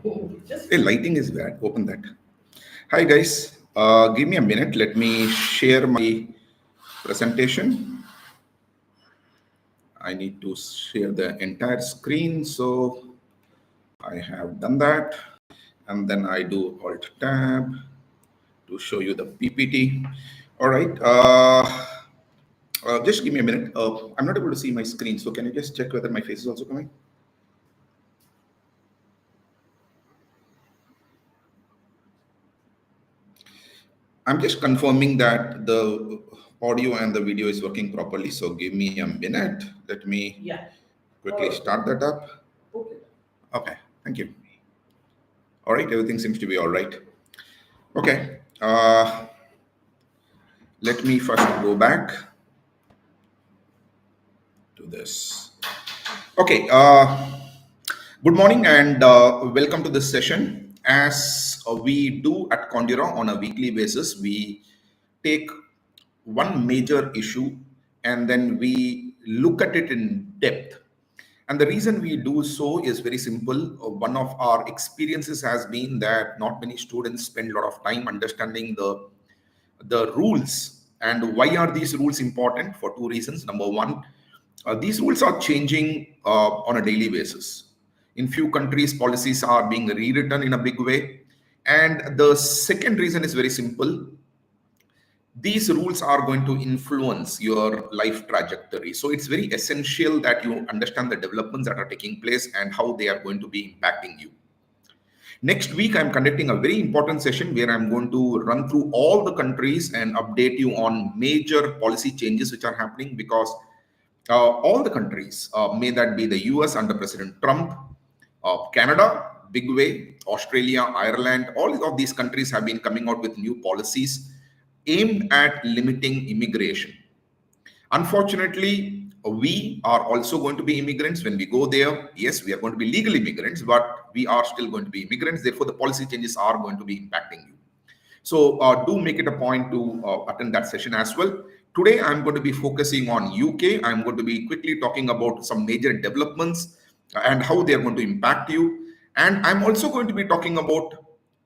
Hey, lighting is bad. Open that. Hi, guys. Give me a minute. Let me share my presentation. I need to share the entire screen. So I have done that. And then I do Alt Tab to show you the PPT. All right. Just give me a minute. I'm not able to see my screen. So can you just check whether my face is also coming? I'm just confirming that the audio and the video is working properly. So give me a minute. Let me quickly start that up. Okay, thank you. All right, everything seems to be all right. Okay, let me first go back to this. Okay, good morning and welcome to this session. As we do at Condura on a weekly basis, we take one major issue and then we look at it in depth. And the reason we do so is very simple. One of our experiences has been that not many students spend a lot of time understanding the rules. And why are these rules important? For two reasons. Number one, these rules are changing on a daily basis. In few countries, policies are being rewritten in a big way. And the second reason is very simple. These rules are going to influence your life trajectory. So it's very essential that you understand the developments that are taking place and how they are going to be impacting you. Next week, I'm conducting a very important session where I'm going to run through all the countries and update you on major policy changes which are happening, because all the countries, may that be the US under President Trump, Canada, big way, Australia, Ireland, all of these countries have been coming out with new policies aimed at limiting immigration. Unfortunately, we are also going to be immigrants when we go there. Yes, we are going to be legal immigrants, but we are still going to be immigrants. Therefore, the policy changes are going to be impacting you. So do make it a point to attend that session as well. Today, I'm going to be focusing on UK. I'm going to be quickly talking about some major developments and how they are going to impact you. And I'm also going to be talking about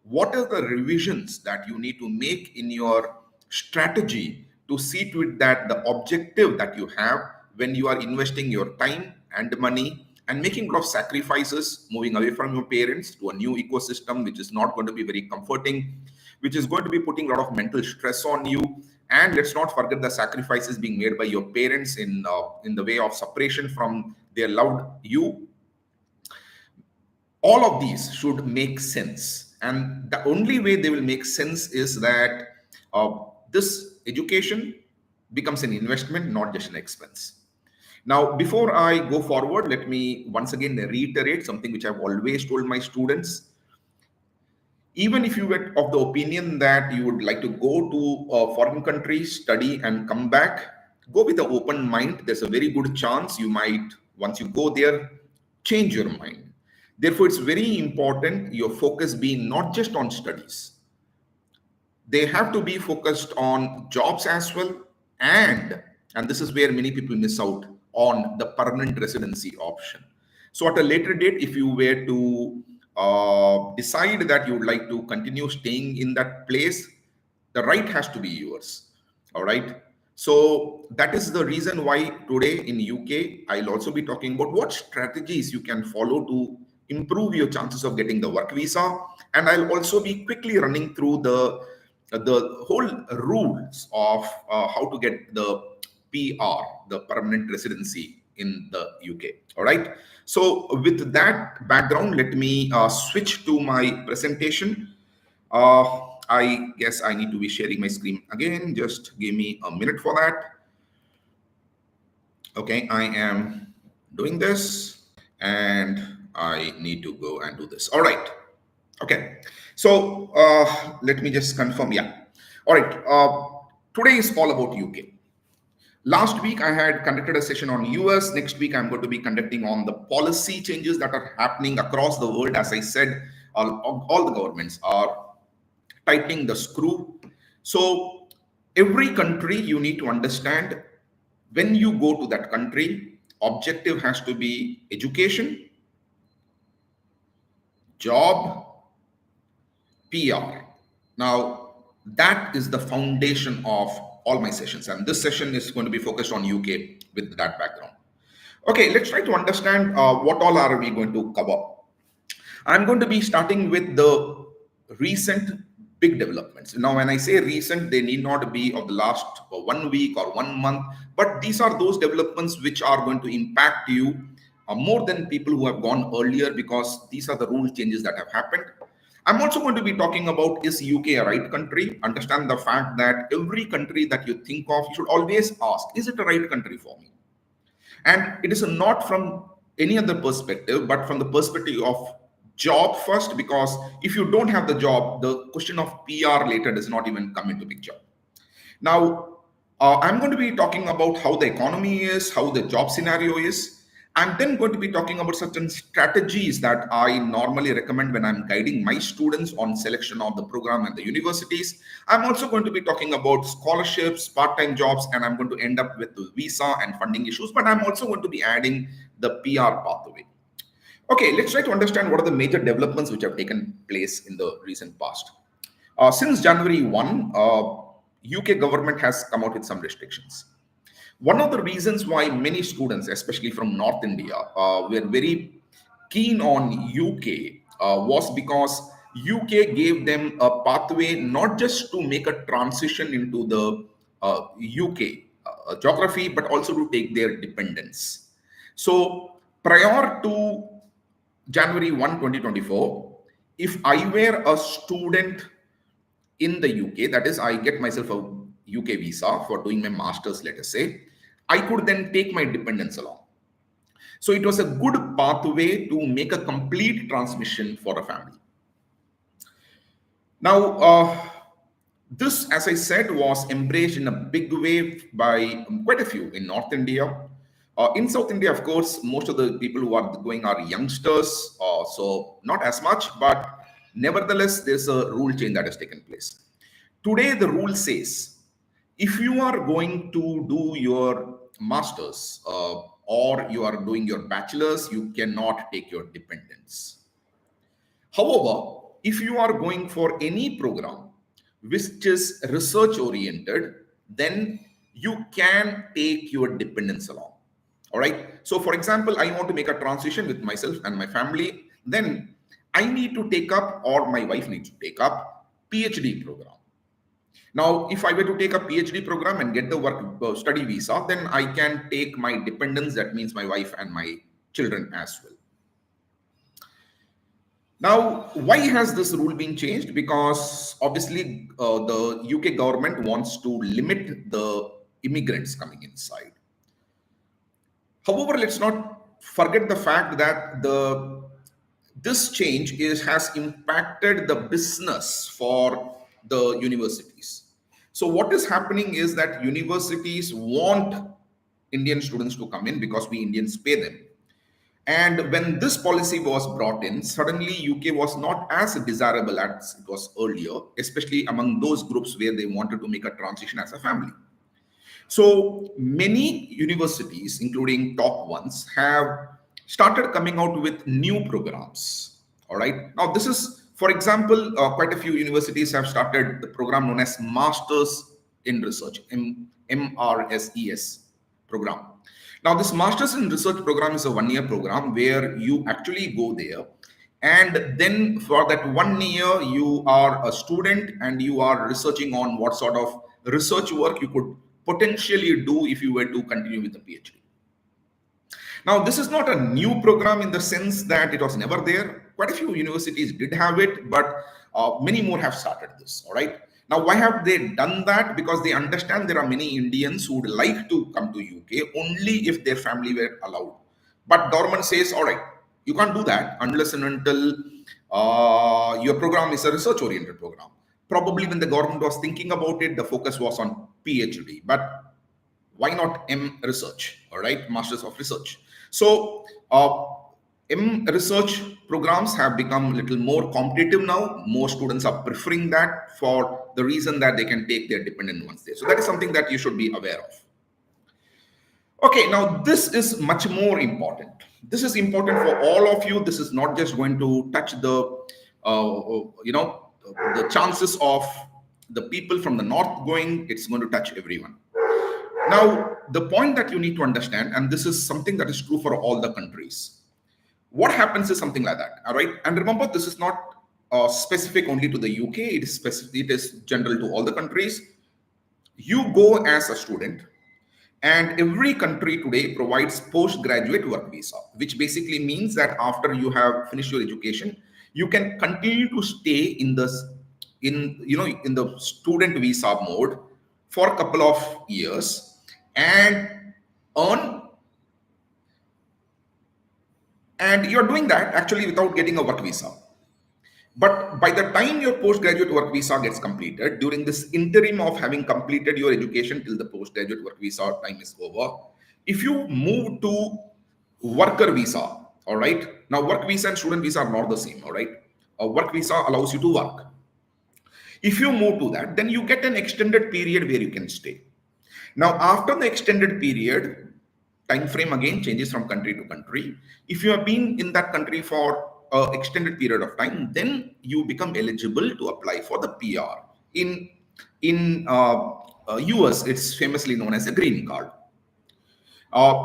what are the revisions that you need to make in your strategy to see to it that the objective that you have when you are investing your time and money and making a lot of sacrifices, moving away from your parents to a new ecosystem, which is not going to be very comforting, which is going to be putting a lot of mental stress on you. And let's not forget the sacrifices being made by your parents in the way of separation from their loved you. All of these should make sense, and the only way they will make sense is that this education becomes an investment, not just an expense. Now, before I go forward, let me once again reiterate something which I've always told my students. Even if you were of the opinion that you would like to go to a foreign country, study and come back, go with an open mind. There's a very good chance you might, once you go there, change your mind. Therefore, it's very important your focus be not just on studies. They have to be focused on jobs as well, and this is where many people miss out on the permanent residency option. So at a later date, if you were to decide that you would like to continue staying in that place, the right has to be yours. All right. So that is the reason why today in UK, I'll also be talking about what strategies you can follow to improve your chances of getting the work visa. And I'll also be quickly running through the whole rules of how to get the PR, the permanent residency in the UK. All right. So with that background, let me switch to my presentation. I guess I need to be sharing my screen again. Just give me a minute for that. Okay, I am doing this and I need to go and do this. All right. Okay. So let me just confirm. Yeah. All right. Today is all about UK. Last week, I had conducted a session on US. Next week, I'm going to be conducting on the policy changes that are happening across the world. As I said, all the governments are tightening the screw. So every country, you need to understand, when you go to that country, objective has to be education, job, PR. Now, that is the foundation of all my sessions. And this session is going to be focused on UK with that background. Okay, let's try to understand what all are we going to cover. I'm going to be starting with the recent big developments. Now, when I say recent, they need not be of the last 1 week or 1 month, but these are those developments which are going to impact you more than people who have gone earlier, because these are the rule changes that have happened. I'm also going to be talking about, is UK a right country? Understand the fact that every country that you think of, you should always ask, is it a right country for me? And it is not from any other perspective, but from the perspective of job first, because if you don't have the job, the question of PR later does not even come into picture. Now, I'm going to be talking about how the economy is, how the job scenario is. I'm then going to be talking about certain strategies that I normally recommend when I'm guiding my students on selection of the program and the universities. I'm also going to be talking about scholarships, part-time jobs, and I'm going to end up with the visa and funding issues, but I'm also going to be adding the PR pathway. Okay, let's try to understand what are the major developments which have taken place in the recent past. Since January 1, UK government has come out with some restrictions. One of the reasons why many students, especially from North India, were very keen on UK was because UK gave them a pathway not just to make a transition into the UK geography, but also to take their dependents. So prior to January 1, 2024, if I were a student in the UK, that is, I get myself a UK visa for doing my master's, let us say, I could then take my dependents along. So it was a good pathway to make a complete transmission for a family. Now, this, as I said, was embraced in a big way by quite a few in North India. In South India, of course, most of the people who are going are youngsters, so not as much, but nevertheless, there's a rule change that has taken place. Today, the rule says if you are going to do your master's or you are doing your bachelor's, you cannot take your dependents. However, if you are going for any program which is research oriented, then you can take your dependents along. All right. So, for example, I want to make a transition with myself and my family, then I need to take up, or my wife needs to take up, PhD program. Now, if I were to take a PhD program and get the work study visa, then I can take my dependents, that means my wife and my children as well. Now, why has this rule been changed? Because obviously the UK government wants to limit the immigrants coming inside. However, let's not forget the fact that this change has impacted the business for the universities. So what is happening is that universities want Indian students to come in because we Indians pay them. And when this policy was brought in, suddenly UK was not as desirable as it was earlier, especially among those groups where they wanted to make a transition as a family. So many universities, including top ones, have started coming out with new programs. All right. Now, this is, for example, quite a few universities have started the program known as Masters in Research, MRSES program. Now, this Masters in Research program is a 1 year program where you actually go there. And then for that 1 year, you are a student and you are researching on what sort of research work you could potentially do if you were to continue with the PhD. Now, this is not a new program in the sense that it was never there. Quite a few universities did have it, but many more have started this. All right. Now, why have they done that? Because they understand there are many Indians who would like to come to UK only if their family were allowed. But government says, all right, you can't do that unless and until your program is a research-oriented program. Probably when the government was thinking about it, the focus was on PhD. But why not M research? All right, Masters of Research. So M research programs have become a little more competitive now. More students are preferring that for the reason that they can take their dependent ones there. So that is something that you should be aware of. Okay, now this is much more important This is important for all of you. This is not just going to touch the the chances of the people from the north going. It's going to touch everyone. Now, the point that you need to understand, and this is something that is true for all the countries, what happens is something like that. All right, and remember, this is not specific only to the UK. It is specific. It is general to all the countries. You go as a student, and every country today provides postgraduate work visa, which basically means that after you have finished your education, you can continue to stay in this in the student visa mode for a couple of years and earn, and you're doing that actually without getting a work visa. But by the time your postgraduate work visa gets completed, during this interim of having completed your education till the postgraduate work visa time is over, if you move to worker visa, all right, now work visa and student visa are not the same, all right. A work visa allows you to work. If you move to that, then you get an extended period where you can stay. Now, after the extended period, time frame again changes from country to country. If you have been in that country for an extended period of time, then you become eligible to apply for the PR. In US, it's famously known as a green card.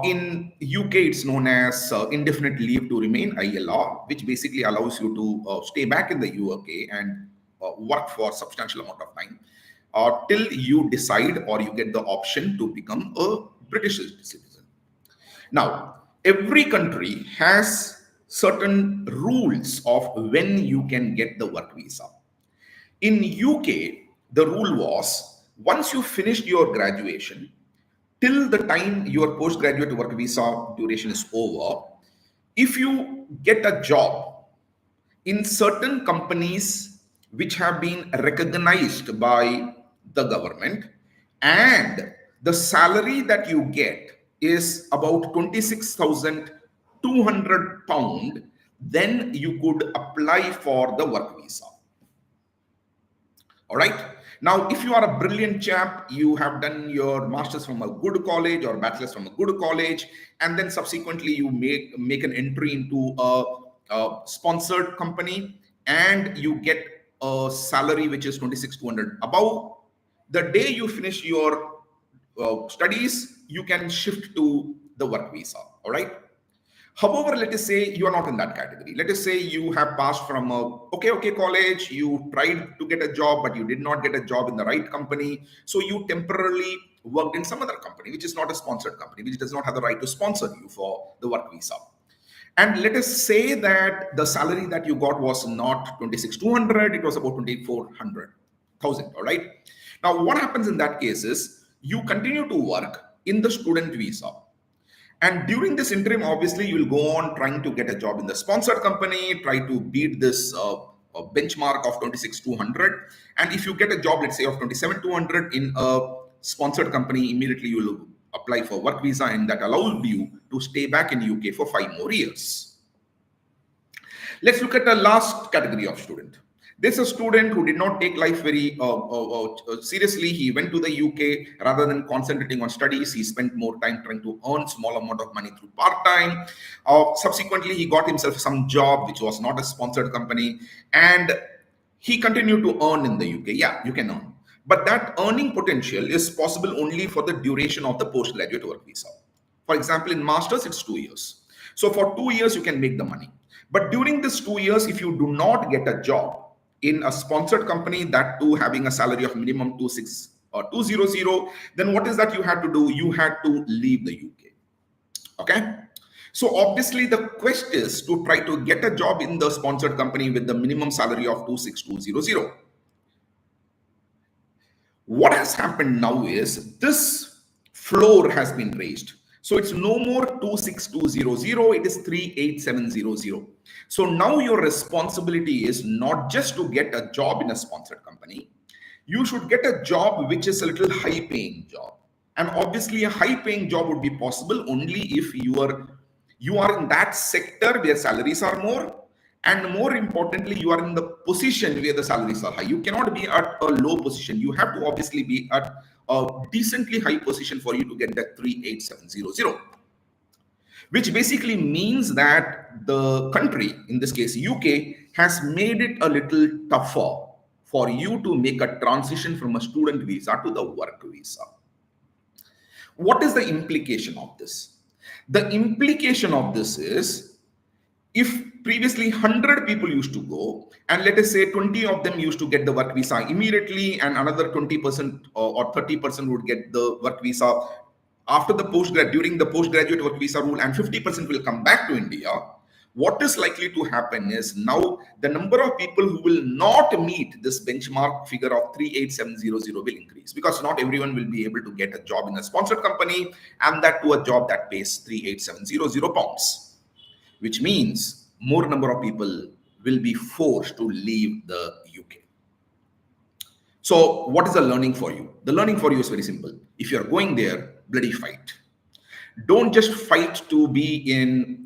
In UK, it's known as indefinite leave to remain, ILR, which basically allows you to stay back in the UK and work for a substantial amount of time till you decide or you get the option to become a British citizen. Now, every country has certain rules of when you can get the work visa. In UK, the rule was once you finished your graduation, till the time your postgraduate work visa duration is over, if you get a job in certain companies which have been recognized by the government, and the salary that you get is about 26,200 pound, then you could apply for the work visa. All right. Now, if you are a brilliant chap, you have done your master's from a good college or bachelor's from a good college, and then subsequently you make an entry into a sponsored company, and you get a salary which is 26,200 above. The day you finish your studies, you can shift to the work visa. All right. However, let us say you are not in that category. Let us say you have passed from a okay college, you tried to get a job, but you did not get a job in the right company. So you temporarily worked in some other company, which is not a sponsored company, which does not have the right to sponsor you for the work visa. And let us say that the salary that you got was not 26,200, it was about 24,000. All right. Now, what happens in that case is you continue to work in the student visa. And during this interim, obviously, you will go on trying to get a job in the sponsored company, try to beat this benchmark of 26,200. And if you get a job, let's say, of 27,200 in a sponsored company, immediately you will apply for work visa, and that allows you to stay back in UK for 5 more years. Let's look at the last category of student. This is a student who did not take life very seriously. He went to the UK rather than concentrating on studies. He spent more time trying to earn small amount of money through part-time. Subsequently, he got himself some job which was not a sponsored company, and he continued to earn in the UK. Yeah, you can earn. But that earning potential is possible only for the duration of the postgraduate work visa. For example, in masters, it's 2 years. So for 2 years, you can make the money. But during this 2 years, if you do not get a job in a sponsored company, that too having a salary of minimum 26 or 200, then what is that you had to do? You had to leave the UK. Okay. So obviously the quest is to try to get a job in the sponsored company with the minimum salary of 26,200. What has happened now is this floor has been raised. So it's no more 26,200, it is 38,700. So now your responsibility is not just to get a job in a sponsored company. You should get a job which is a little high paying job. And obviously a high paying job would be possible only if you are in that sector where salaries are more, and more importantly, you are in the position where the salaries are high. You cannot be at a low position. You have to obviously be at a decently high position for you to get that 38,700. which basically means that the country, in this case UK, has made it a little tougher for you to make a transition from a student visa to the work visa. What is the implication of this? The implication of this is, if previously 100 people used to go, and let us say 20 of them used to get the work visa immediately, and another 20% or 30% would get the work visa after the during the postgraduate work visa rule, and 50% will come back to India. What is likely to happen is, now the number of people who will not meet this benchmark figure of 38700 will increase, because not everyone will be able to get a job in a sponsored company, and that to a job that pays 38700 pounds, which means more number of people will be forced to leave the UK. So what is the learning for you? The learning for you is very simple. If you're going there, bloody fight. Don't just fight to be in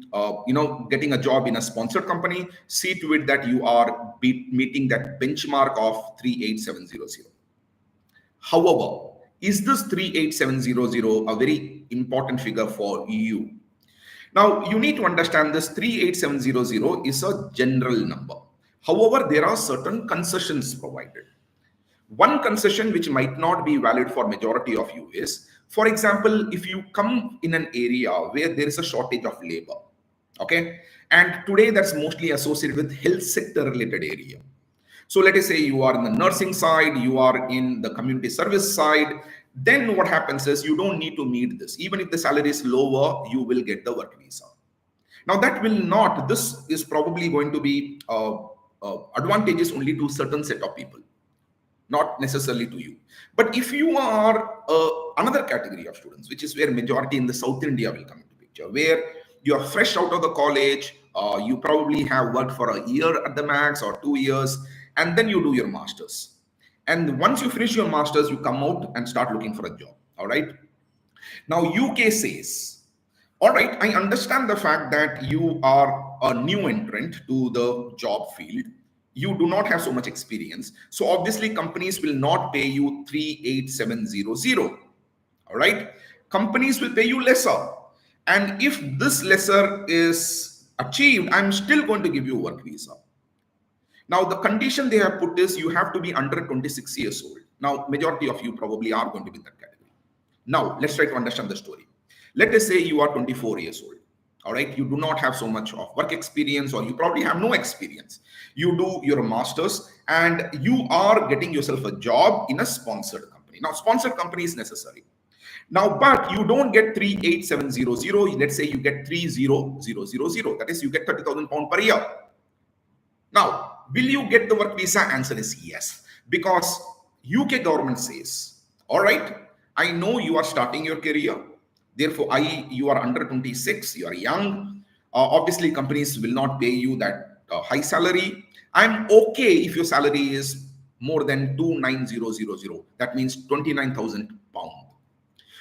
getting a job in a sponsored company. See to it that you are meeting that benchmark of 38700. However, is this 38700 a very important figure for you? Now, you need to understand this 38700 is a general number. However, there are certain concessions provided. One concession which might not be valid for majority of you is, for example, if you come in an area where there is a shortage of labor, okay, and today that's mostly associated with health sector related area. So let us say you are in the nursing side, you are in the community service side, then what happens is you don't need to meet this. Even if the salary is lower, you will get the work visa. Now that will not, this is probably going to be advantageous only to certain set of people, not necessarily to you. But if you are another category of students, which is where majority in the South India will come into picture, where you are fresh out of the college, you probably have worked for a year at the max or 2 years, and then you do your masters. And once you finish your masters, you come out and start looking for a job. All right. Now UK says, all right, I understand the fact that you are a new entrant to the job field. You do not have so much experience. So obviously companies will not pay you 38700. All right. Companies will pay you lesser. And if this lesser is achieved, I'm still going to give you a work visa. Now, the condition they have put is you have to be under 26 years old. Now, majority of you probably are going to be in that category. Now, let's try to understand the story. Let us say you are 24 years old. All right. You do not have so much of work experience, or you probably have no experience. You do your masters and you are getting yourself a job in a sponsored company. Now, sponsored company is necessary. Now, but you don't get 38700. Let's say you get 30000. That is, you get 30,000 pounds per year. Now, will you get the work visa? Answer is yes, because UK government says, all right, I know you are starting your career. Therefore, you are under 26, you are young. Obviously, companies will not pay you that high salary. I'm okay if your salary is more than 29000. That means 29,000 pounds.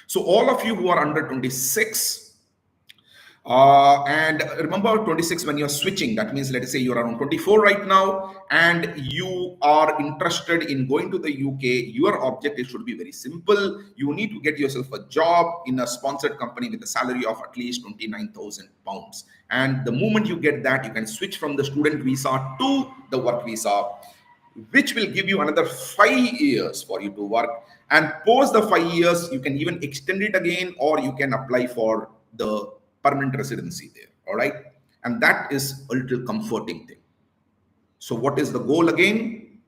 So all of you who are under 26, and remember 26 when you're switching, that means let us say you're around 24 right now, and you are interested in going to the UK, your objective should be very simple. You need to get yourself a job in a sponsored company with a salary of at least 29,000 pounds. And the moment you get that, you can switch from the student visa to the work visa, which will give you another 5 years for you to work. And post the 5 years, you can even extend it again, or you can apply for the permanent residency there. All right. And that is a little comforting thing. So what is the goal again?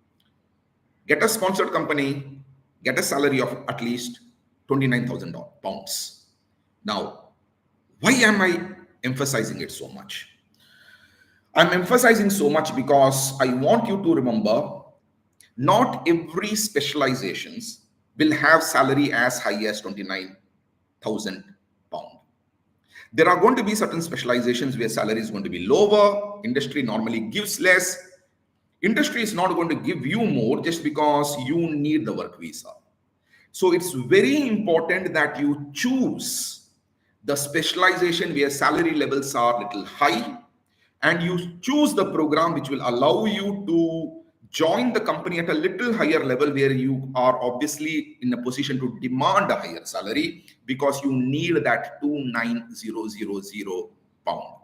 Get a sponsored company, get a salary of at least 29,000 pounds. Now, why am I emphasizing it so much? I'm emphasizing so much because I want you to remember, not every specializations will have salary as high as 29,000 pounds. There are going to be certain specializations where salary is going to be lower. Industry normally gives less. Industry is not going to give you more just because you need the work visa. So it's very important that you choose the specialization where salary levels are little high, and you choose the program which will allow you to join the company at a little higher level where you are obviously in a position to demand a higher salary because you need that 29000 pound.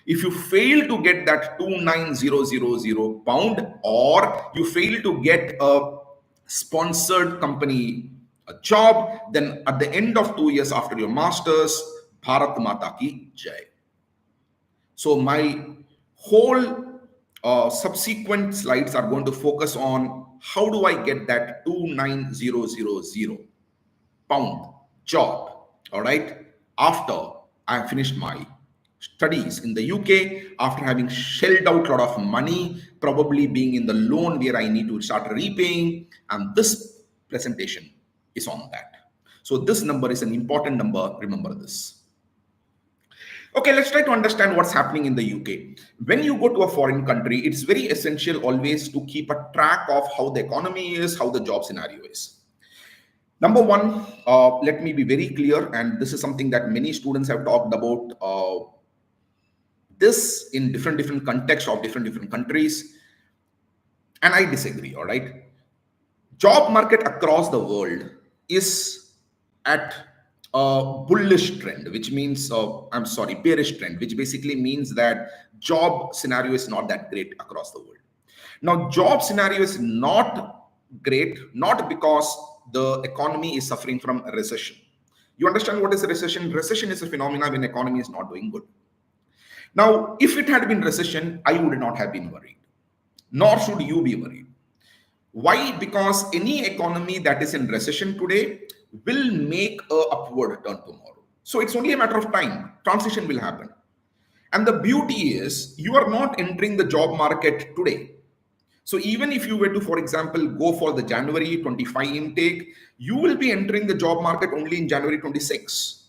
If you fail to get that 29000 pound, or you fail to get a sponsored company a job, then at the end of 2 years after your masters, Bharat Mata ki jai. So my whole subsequent slides are going to focus on how do I get that 29000 pound job, all right, after I have finished my studies in the UK, after having shelled out a lot of money, probably being in the loan where I need to start repaying, and this presentation is on that. So this number is an important number, remember this. Okay, let's try to understand what's happening in the UK. When you go to a foreign country, it's very essential always to keep a track of how the economy is, how the job scenario is. Number one, let me be very clear, and this is something that many students have talked about this in different contexts of different countries, and I disagree. All right, job market across the world is at a bullish trend, which means bearish trend, which basically means that job scenario is not that great across the world. Now, job scenario is not great, not because the economy is suffering from a recession. You understand what is a recession? Recession is a phenomenon when economy is not doing good. Now, if it had been recession, I would not have been worried, nor should you be worried. Why? Because any economy that is in recession today will make a upward turn tomorrow. So it's only a matter of time. Transition will happen. And the beauty is you are not entering the job market today. So even if you were to, for example, go for the January 25 intake, you will be entering the job market only in January 26.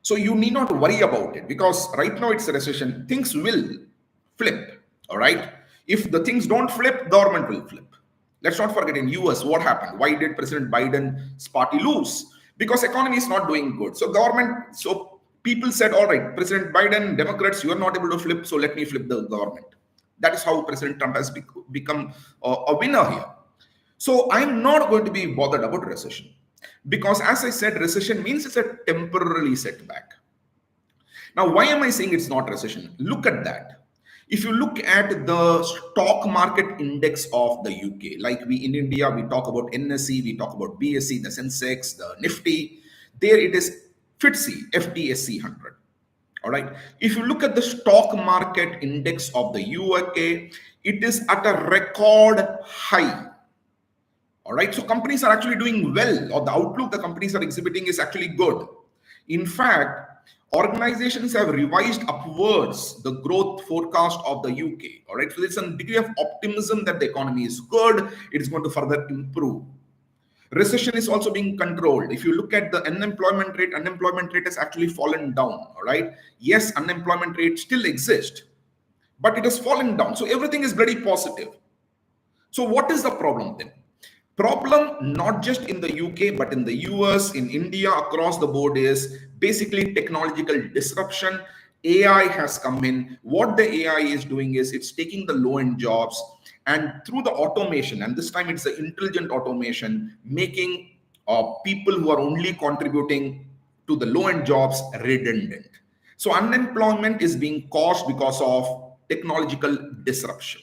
So you need not worry about it because right now it's a recession. Things will flip. All right. If the things don't flip, government will flip. Let's not forget in US, what happened? Why did President Biden's party lose? Because economy is not doing good. So people said, all right, President Biden, Democrats, you are not able to flip, so let me flip the government. That is how President Trump has become a winner here. So I'm not going to be bothered about recession. Because as I said, recession means it's a temporary setback. Now, why am I saying it's not recession? Look at that. If you look at the stock market index of the UK, like we in India, we talk about NSE, we talk about BSE, the Sensex, the Nifty. There it is FTSE, FTSE 100. All right. If you look at the stock market index of the UK, it is at a record high. All right. So companies are actually doing well, or the outlook the companies are exhibiting is actually good. In fact, organizations have revised upwards the growth forecast of the UK. All right. So there's a degree of optimism that the economy is good. It is going to further improve. Recession is also being controlled. If you look at the unemployment rate has actually fallen down. All right. Yes, unemployment rate still exists, but it has fallen down. So everything is very positive. So what is the problem then? Problem not just in the UK, but in the US, in India, across the board is basically technological disruption. AI has come in. What the AI is doing is it's taking the low-end jobs and through the automation, and this time it's the intelligent automation, making people who are only contributing to the low-end jobs redundant. So unemployment is being caused because of technological disruption.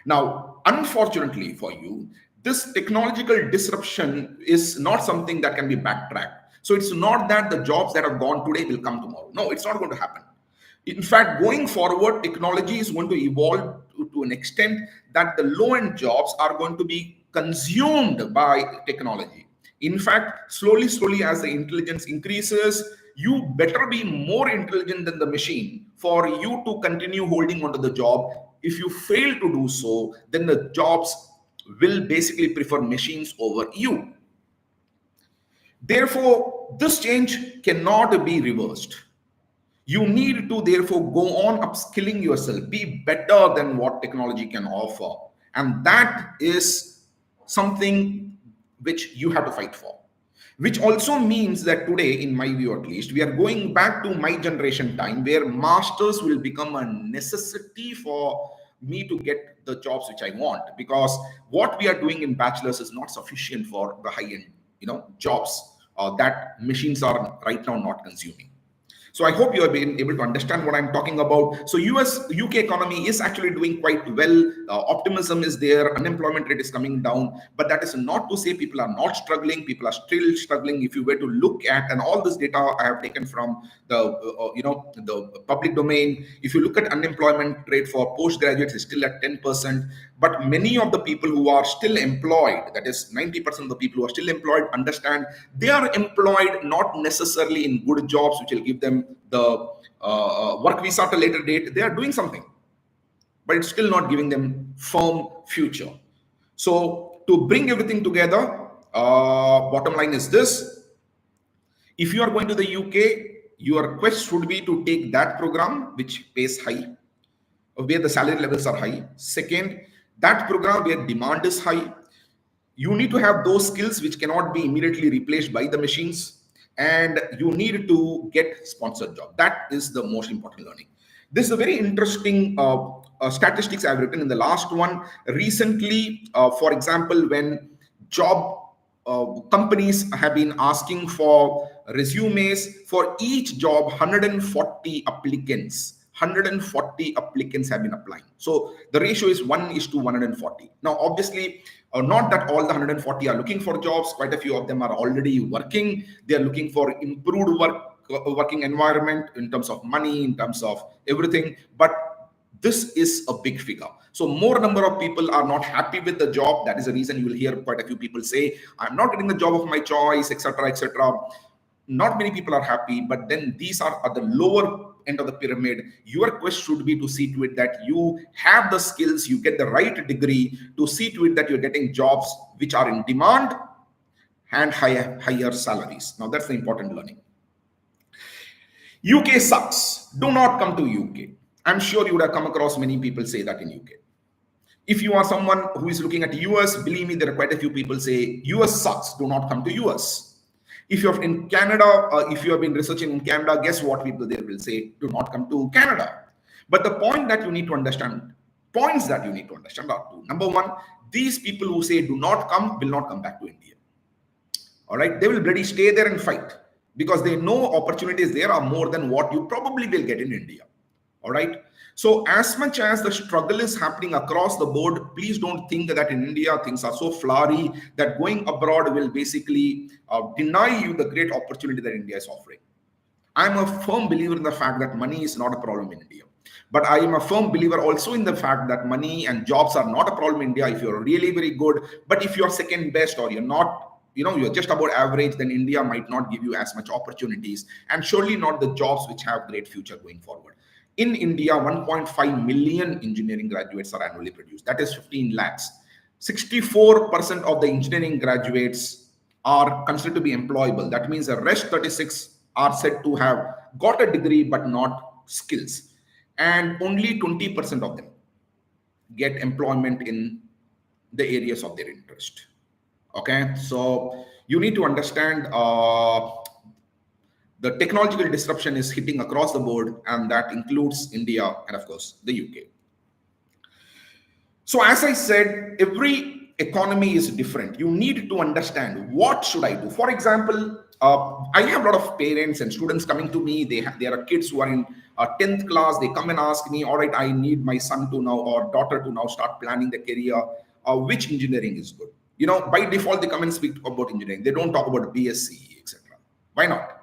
Now, unfortunately for you, this technological disruption is not something that can be backtracked. So it's not that the jobs that are gone today will come tomorrow. No, it's not going to happen. In fact, going forward, technology is going to evolve to an extent that the low-end jobs are going to be consumed by technology. In fact, slowly, as the intelligence increases, you better be more intelligent than the machine for you to continue holding onto the job. If you fail to do so, then the jobs will basically prefer machines over you. Therefore, this change cannot be reversed. You need to therefore go on upskilling yourself, be better than what technology can offer. And that is something which you have to fight for. Which also means that today, in my view at least, we are going back to my generation time where masters will become a necessity for me to get the jobs which I want, because what we are doing in bachelor's is not sufficient for the high-end, jobs that machines are right now not consuming. So I hope you have been able to understand what I'm talking about. So UK economy is actually doing quite well. Optimism is there. Unemployment rate is coming down. But that is not to say people are not struggling. People are still struggling. If you were to look at, and all this data I have taken from the public domain. If you look at unemployment rate for postgraduates, is still at 10%. But many of the people who are still employed, that is 90% of the people who are still employed, understand they are employed not necessarily in good jobs which will give them the work visa at a later date. They are doing something, but it's still not giving them firm future. So to bring everything together, bottom line is this: if you are going to the UK, your quest should be to take that program which pays high, where the salary levels are high. Second, that program where demand is high. You need to have those skills which cannot be immediately replaced by the machines, and you need to get sponsored job. That is the most important learning. This is a very interesting statistics I've written in the last one. Recently, for example, when job companies have been asking for resumes for each job, 140 applicants. 140 applicants have been applying. So the ratio is 1:140. Now, obviously, not that all the 140 are looking for jobs. Quite a few of them are already working. They are looking for improved working environment in terms of money, in terms of everything. But this is a big figure. So more number of people are not happy with the job. That is the reason you will hear quite a few people say, I'm not getting the job of my choice, etc., etc. Not many people are happy, but then these are at the lower end of the pyramid. Your quest should be to see to it that you have the skills, you get the right degree, to see to it that you're getting jobs which are in demand and higher salaries. Now that's the important learning. UK sucks. Do not come to UK. I'm sure you would have come across many people say that in UK. If you are someone who is looking at US, believe me, there are quite a few people say US sucks. Do not come to US. If you're in Canada, if you have been researching in Canada, guess what people there will say? Do not come to Canada. But the point that you need to understand, points that you need to understand are two. Number one, these people who say do not come will not come back to India. All right, they will bloody stay there and fight, because they know opportunities there are more than what you probably will get in India. All right. So as much as the struggle is happening across the board, please don't think that in India things are so flowery that going abroad will basically deny you the great opportunity that India is offering. I'm a firm believer in the fact that money is not a problem in India. But I am a firm believer also in the fact that money and jobs are not a problem in India if you're really very good. But if you're second best, or you're not, you're just about average, then India might not give you as much opportunities, and surely not the jobs which have great future going forward. In India, 1.5 million engineering graduates are annually produced. That is 15 lakhs. 64% of the engineering graduates are considered to be employable. That means the rest 36 are said to have got a degree but not skills. And only 20% of them get employment in the areas of their interest. Okay, so you need to understand the technological disruption is hitting across the board, and that includes India and, of course, the UK. So as I said, every economy is different. You need to understand, what should I do? For example, I have a lot of parents and students coming to me. There are kids who are in 10th class. They come and ask me, all right, I need my son to now, or daughter to now, start planning their career. Which engineering is good? By default, they come and speak about engineering. They don't talk about BSc, etc. Why not?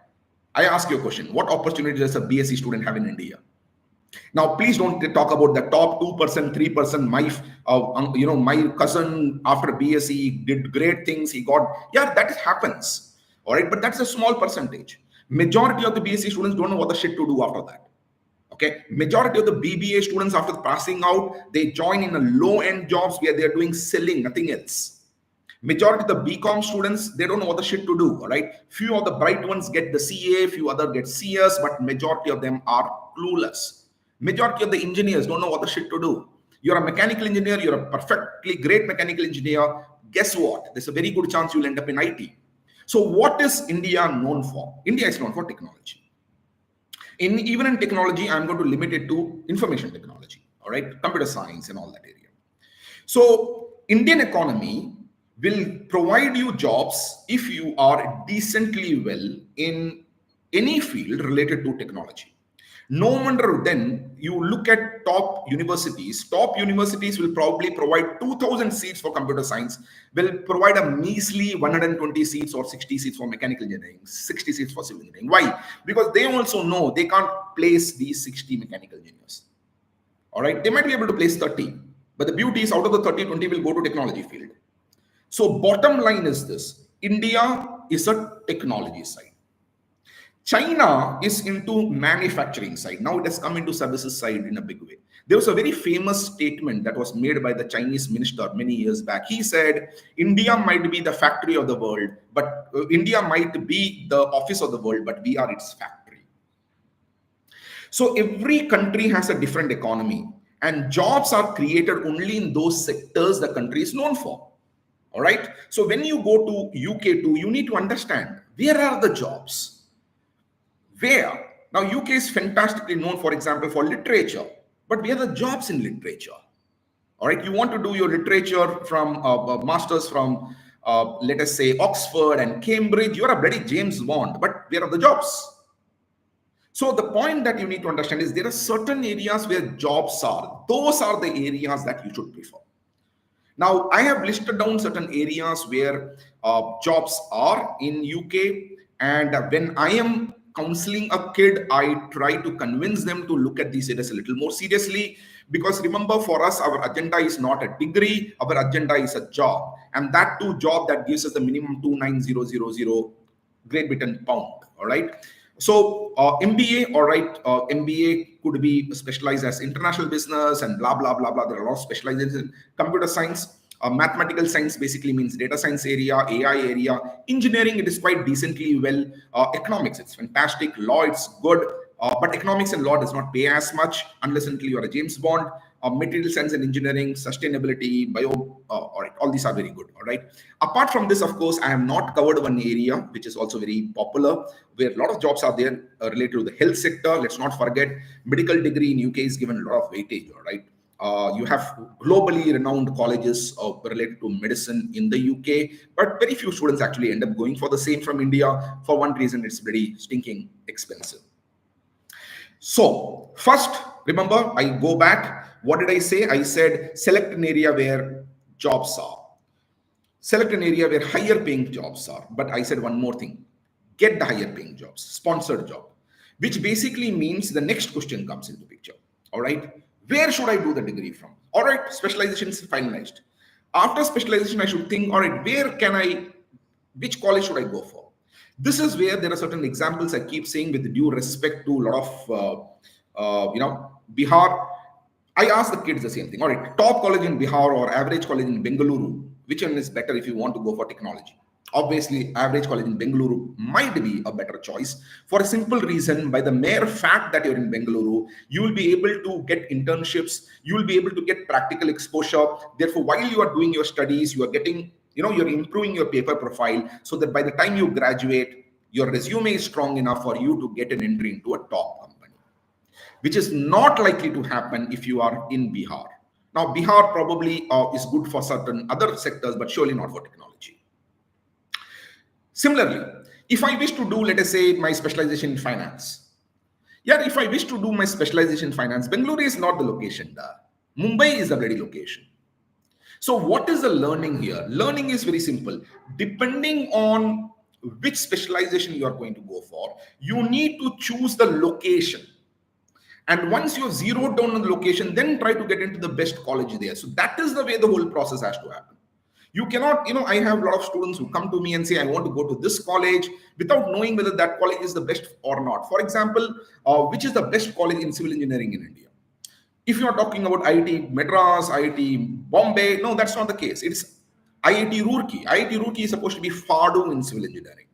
I ask you a question. What opportunity does a BSc student have in India? Now, please don't talk about the top 2%, 3%. My cousin after BSc did great things. He got, that happens. All right. But that's a small percentage. Majority of the BSc students don't know what the shit to do after that. Okay. Majority of the BBA students, after passing out, they join in a low-end jobs where they're doing selling, nothing else. Majority of the BCom students, they don't know what the shit to do, all right? Few of the bright ones get the CA, few other get CS, but majority of them are clueless. Majority of the engineers don't know what the shit to do. You're a mechanical engineer, you're a perfectly great mechanical engineer. Guess what? There's a very good chance you'll end up in IT. So what is India known for? India is known for technology. Even in technology, I'm going to limit it to information technology. all right, computer science and all that area. So Indian economy will provide you jobs if you are decently well in any field related to technology. No wonder then you look at top universities. Top universities will probably provide 2,000 seats for computer science, will provide a measly 120 seats or 60 seats for mechanical engineering, 60 seats for civil engineering. Why? Because they also know they can't place these 60 mechanical engineers. All right, they might be able to place 30, but the beauty is out of the 30, 20 will go to technology field. So bottom line is this: India is a technology side. China is into manufacturing side. Now it has come into services side in a big way. There was a very famous statement that was made by the Chinese minister many years back. He said, India might be the factory of the world, but India might be the office of the world, but we are its factory. So every country has a different economy, and jobs are created only in those sectors the country is known for. All right. So when you go to UK too, you need to understand where are the jobs. Where? Now, UK is fantastically known, for example, for literature, but where are the jobs in literature? All right, you want to do your literature from masters from, let us say, Oxford and Cambridge. You're a bloody James Bond, but where are the jobs? So the point that you need to understand is there are certain areas where jobs are. Those are the areas that you should prefer. Now, I have listed down certain areas where jobs are in UK, and when I am counseling a kid, I try to convince them to look at these areas a little more seriously, because remember, for us, our agenda is not a degree, our agenda is a job, and that too job that gives us the minimum 29000 Great Britain pound. All right. So MBA, all right, MBA could be specialized as international business and blah blah blah blah. There are a lot of specializations in computer science. Mathematical science basically means data science area, AI area. Engineering, it is quite decently well. Economics, it's fantastic. Law, it's good. But economics and law does not pay as much unless until you are a James Bond. Material science and engineering, sustainability, bio, all right, all these are very good. All right. Apart from this, of course, I have not covered one area which is also very popular, where a lot of jobs are there related to the health sector. Let's not forget, medical degree in UK is given a lot of weightage. All right. You have globally renowned colleges related to medicine in the UK, but very few students actually end up going for the same from India. For one reason, it's very stinking expensive. So first, remember, I go back. What did I say? I said select an area where jobs are. Select an area where higher paying jobs are. But I said one more thing. Get the higher paying jobs, sponsored job, which basically means the next question comes into picture. All right. Where should I do the degree from? All right, specialization is finalized. After specialization, I should think, all right, which college should I go for? This is where there are certain examples I keep saying with due respect to a lot of, Bihar. I ask the kids the same thing. All right, top college in Bihar or average college in Bengaluru, which one is better if you want to go for technology? Obviously, average college in Bengaluru might be a better choice for a simple reason. By the mere fact that you're in Bengaluru, you will be able to get internships, you will be able to get practical exposure. Therefore, while you are doing your studies, you are getting, you're improving your paper profile so that by the time you graduate, your resume is strong enough for you to get an entry into a top company, which is not likely to happen if you are in Bihar. Now, Bihar probably is good for certain other sectors, but surely not for technology. Similarly, if I wish to do, let us say, my specialization in finance. Yeah, if I wish to do my specialization in finance, Bengaluru is not the location. Mumbai is the bloody location. So what is the learning here? Learning is very simple. Depending on which specialization you are going to go for, you need to choose the location. And once you have zeroed down on the location, then try to get into the best college there. So that is the way the whole process has to happen. You cannot, I have a lot of students who come to me and say, I want to go to this college without knowing whether that college is the best or not. For example, which is the best college in civil engineering in India? If you are talking about IIT Madras, IIT Bombay, no, that's not the case. It's IIT Roorkee. IIT Roorkee is supposed to be FADO in civil engineering.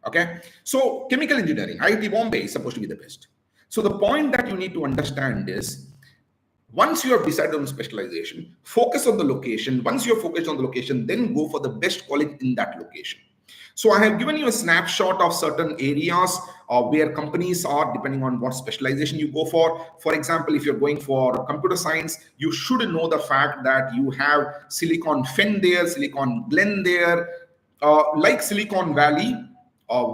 Okay. So chemical engineering, IIT Bombay is supposed to be the best. So the point that you need to understand is, once you have decided on specialization, focus on the location. Once you're focused on the location, then go for the best college in that location. So I have given you a snapshot of certain areas where companies are, depending on what specialization you go for. For example, if you're going for computer science, you should know the fact that you have Silicon Fen there, Silicon Glen there, like Silicon Valley,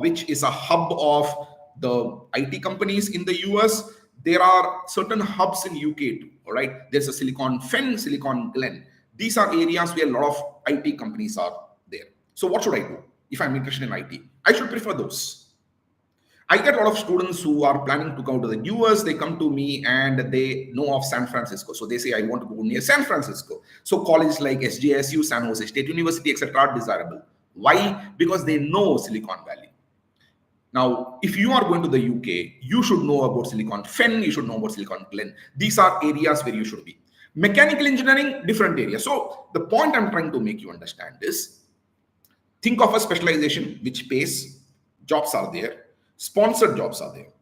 which is a hub of the IT companies in the US. There are certain hubs in UK too. All right, there's a Silicon Fen, Silicon Glen. These are areas where a lot of IT companies are there. So what should I do if I'm interested in IT? I should prefer those. I get a lot of students who are planning to go to the US. They come to me and they know of San Francisco. So they say, I want to go near San Francisco. So colleges like SJSU, San Jose State University, etc. are desirable. Why? Because they know Silicon Valley. Now, if you are going to the UK, you should know about Silicon Fen, you should know about Silicon Glen. These are areas where you should be. Mechanical engineering, different area. So the point I'm trying to make you understand is, think of a specialization which pays, jobs are there, sponsored jobs are there.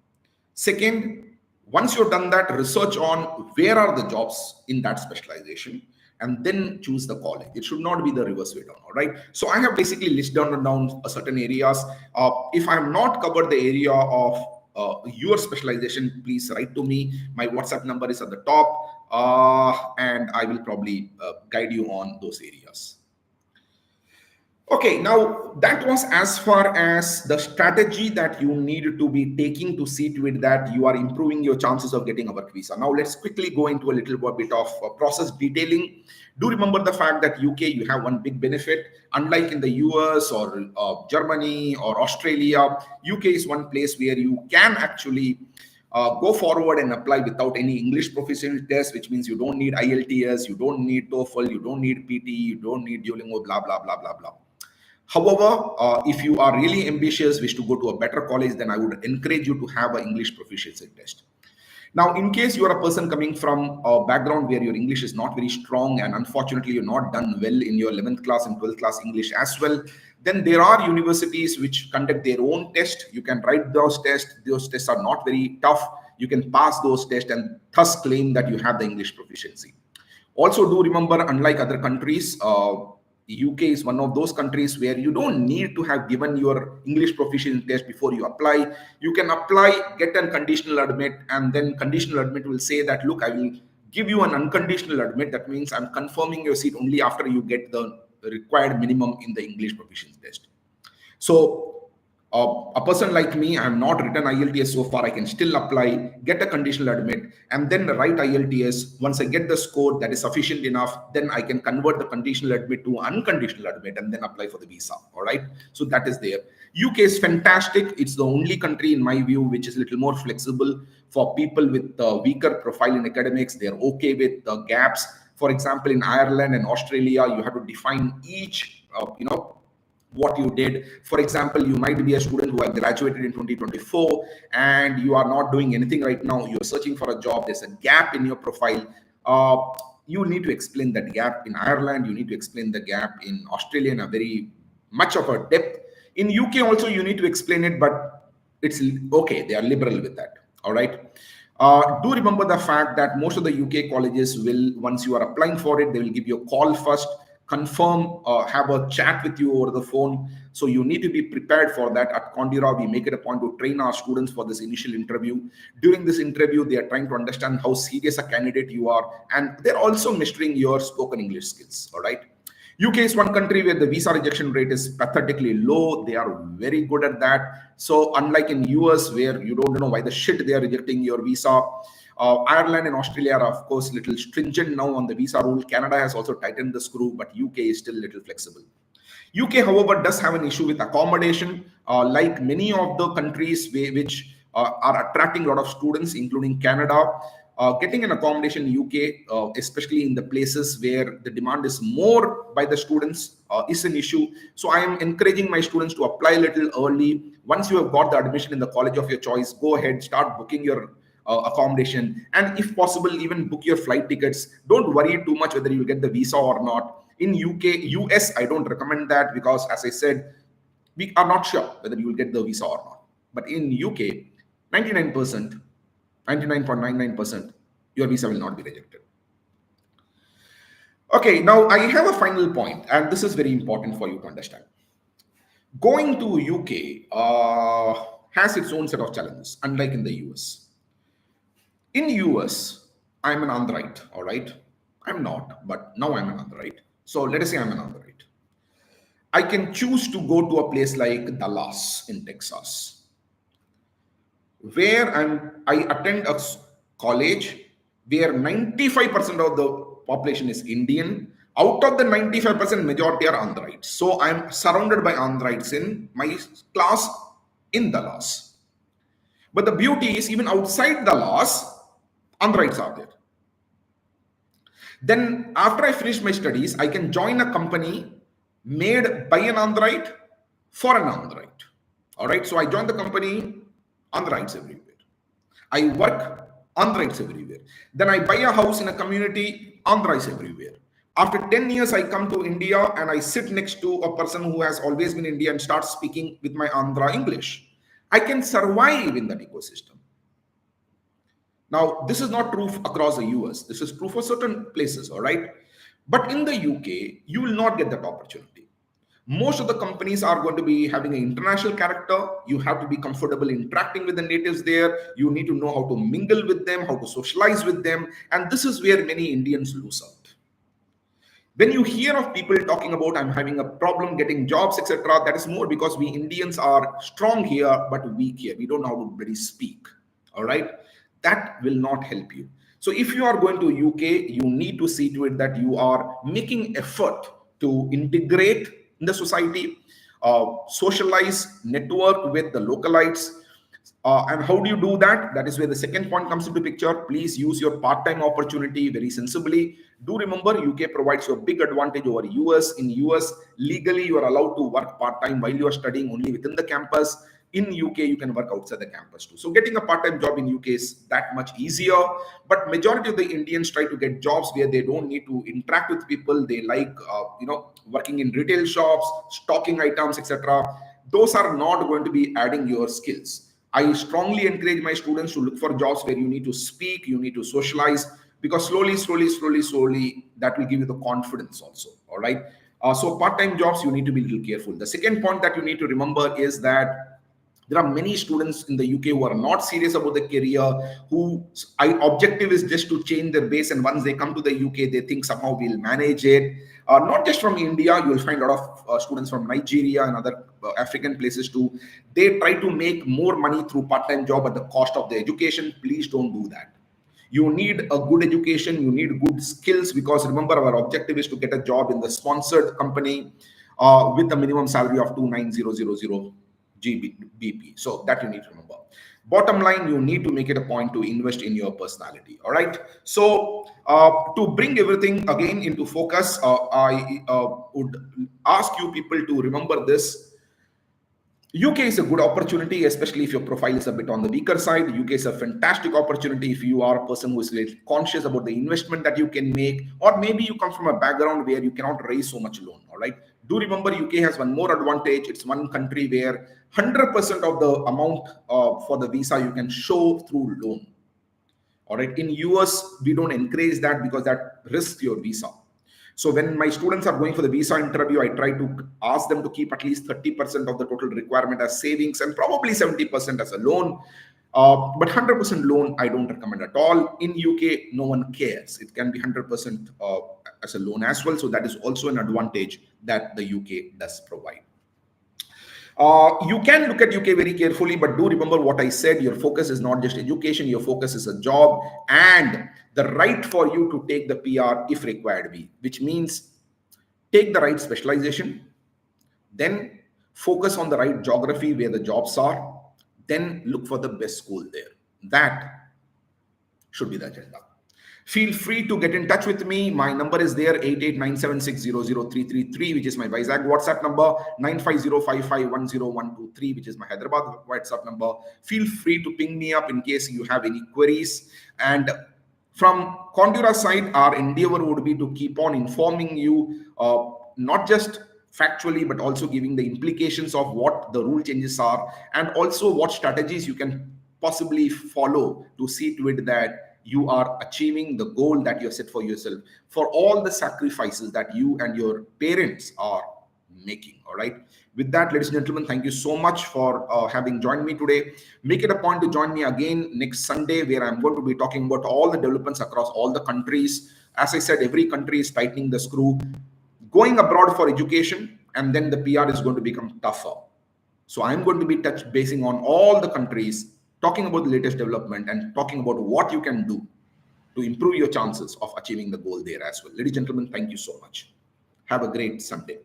Second, once you've done that, research on where are the jobs in that specialization, and then choose the college. It should not be the reverse way down. All right. So I have basically listed down certain areas. If I have not covered the area of your specialization, please write to me. My WhatsApp number is at the top, and I will probably guide you on those areas. Okay, now that was as far as the strategy that you need to be taking to see to it that you are improving your chances of getting a work visa. Now let's quickly go into a little bit of process detailing. Do remember the fact that UK, you have one big benefit. Unlike in the US or Germany or Australia, UK is one place where you can actually go forward and apply without any English proficiency test, which means you don't need IELTS, you don't need TOEFL, you don't need PT, you don't need Duolingo, blah, blah, blah, blah, blah. However, if you are really ambitious, wish to go to a better college, then I would encourage you to have an English proficiency test. Now, in case you are a person coming from a background where your English is not very strong and unfortunately you're not done well in your 11th class and 12th class English as well, then there are universities which conduct their own test. You can write those tests. Those tests are not very tough. You can pass those tests and thus claim that you have the English proficiency. Also, do remember, unlike other countries, UK is one of those countries where you don't need to have given your English proficiency test before you apply. You can apply, get an conditional admit, and then conditional admit will say that, look, I will give you an unconditional admit. That means I'm confirming your seat only after you get the required minimum in the English proficiency test. So a person like me, I have not written IELTS so far. I can still apply, get a conditional admit, and then write IELTS. Once I get the score that is sufficient enough, then I can convert the conditional admit to unconditional admit and then apply for the visa. All right. So that is there. UK is fantastic. It's the only country, in my view, which is a little more flexible for people with weaker profile in academics. They're okay with the gaps. For example, in Ireland and Australia, you have to define each, what you did. For example, you might be a student who have graduated in 2024 and you are not doing anything right now. You're searching for a job. There's a gap in your profile. You need to explain that gap in Ireland. You need to explain the gap in Australia in a very much of a depth. In UK also, you need to explain it, but it's okay. They are liberal with that. All right. Do remember the fact that most of the UK colleges will, once you are applying for it, they will give you a call first, confirm, have a chat with you over the phone. So you need to be prepared for that. At Condira, we make it a point to train our students for this initial interview. During this interview, they are trying to understand how serious a candidate you are, and they're also measuring your spoken English skills. All right. UK is one country where the visa rejection rate is pathetically low. They are very good at that. So unlike in US, where you don't know why the shit they are rejecting your visa, Ireland and Australia are, of course, little stringent now on the visa rule. Canada has also tightened the screw, but UK is still a little flexible. UK, however, does have an issue with accommodation. Like many of the countries which are attracting a lot of students, including Canada, getting an accommodation in UK, especially in the places where the demand is more by the students, is an issue. So I am encouraging my students to apply a little early. Once you have got the admission in the college of your choice, go ahead, start booking your accommodation, and if possible, even book your flight tickets. Don't worry too much whether you get the visa or not. In US, I don't recommend that because, as I said, we are not sure whether you will get the visa or not. But in UK, 99%, 99.99%, your visa will not be rejected. Okay, now I have a final point, and this is very important for you to understand. Going to UK has its own set of challenges, unlike in the US. In US, I'm an Android, all right? I'm not, but now I'm an Android. So let us say I'm an Android. I can choose to go to a place like Dallas in Texas, where I attend a college where 95% of the population is Indian. Out of the 95%, majority are Androids. So I'm surrounded by Androids in my class in Dallas. But the beauty is, even outside Dallas, Androids are there. Then after I finish my studies, I can join a company made by an Android for an Android. All right. So I join the company, Androids everywhere. I work, Androids everywhere. Then I buy a house in a community, Androids everywhere. After 10 years, I come to India and I sit next to a person who has always been in India and start speaking with my Andhra English. I can survive in that ecosystem. Now, this is not true across the US. This is true for certain places, all right? But in the UK, you will not get that opportunity. Most of the companies are going to be having an international character. You have to be comfortable interacting with the natives there. You need to know how to mingle with them, how to socialize with them. And this is where many Indians lose out. When you hear of people talking about I'm having a problem getting jobs, etc., that is more because we Indians are strong here but weak here. We don't know how to really speak. All right, that will not help you. So if you are going to UK, you need to see to it that you are making effort to integrate in the society, socialize, network with the localites. And how do you do that? That is where the second point comes into picture. Please use your part-time opportunity very sensibly. Do remember, UK provides you a big advantage over US. In US, legally, you are allowed to work part-time while you are studying only within the campus. In UK, you can work outside the campus too. So getting a part-time job in UK is that much easier. But majority of the Indians try to get jobs where they don't need to interact with people. They like, working in retail shops, stocking items, etc. Those are not going to be adding your skills. I strongly encourage my students to look for jobs where you need to speak, you need to socialize, because slowly, that will give you the confidence also. All right. So part-time jobs, you need to be a little careful. The second point that you need to remember is that there are many students in the UK who are not serious about the career, whose objective is just to change their base. And once they come to the UK, they think somehow we'll manage it. Not just from India, you will find a lot of students from Nigeria and other African places too. They try to make more money through part-time job at the cost of the education. Please don't do that. You need a good education, you need good skills, because remember, our objective is to get a job in the sponsored company with a minimum salary of 29000 GBP. So that you need to remember. Bottom line, you need to make it a point to invest in your personality. All right. So to bring everything again into focus, I would ask you people to remember this. UK is a good opportunity, especially if your profile is a bit on the weaker side. UK is a fantastic opportunity if you are a person who is really conscious about the investment that you can make, or maybe you come from a background where you cannot raise so much loan. All right. Do remember, UK has one more advantage. It's one country where 100% of the amount for the visa you can show through loan. All right. In US, we don't encourage that because that risks your visa. So when my students are going for the visa interview, I try to ask them to keep at least 30% of the total requirement as savings and probably 70% as a loan. But 100% loan, I don't recommend at all. In UK, no one cares. It can be 100% as a loan as well. So that is also an advantage that the UK does provide. You can look at UK very carefully, but do remember what I said. Your focus is not just education, your focus is a job and the right for you to take the PR if required be, which means take the right specialization, then focus on the right geography where the jobs are, then look for the best school there. That should be the agenda. Feel free to get in touch with me. My number is there, 8897600333, which is my Vizag WhatsApp number, 9505510123, which is my Hyderabad WhatsApp number. Feel free to ping me up in case you have any queries. And from Condura side, our endeavor would be to keep on informing you, not just factually, but also giving the implications of what the rule changes are, and also what strategies you can possibly follow to see to it that you are achieving the goal that you have set for yourself, for all the sacrifices that you and your parents are making. All right. With that, ladies and gentlemen, thank you so much for having joined me today. Make it a point to join me again next Sunday, where I'm going to be talking about all the developments across all the countries. As I said, every country is tightening the screw, going abroad for education, and then the PR is going to become tougher. So I'm going to be touch basing on all the countries, talking about the latest development and talking about what you can do to improve your chances of achieving the goal there as well. Ladies and gentlemen, thank you so much. Have a great Sunday.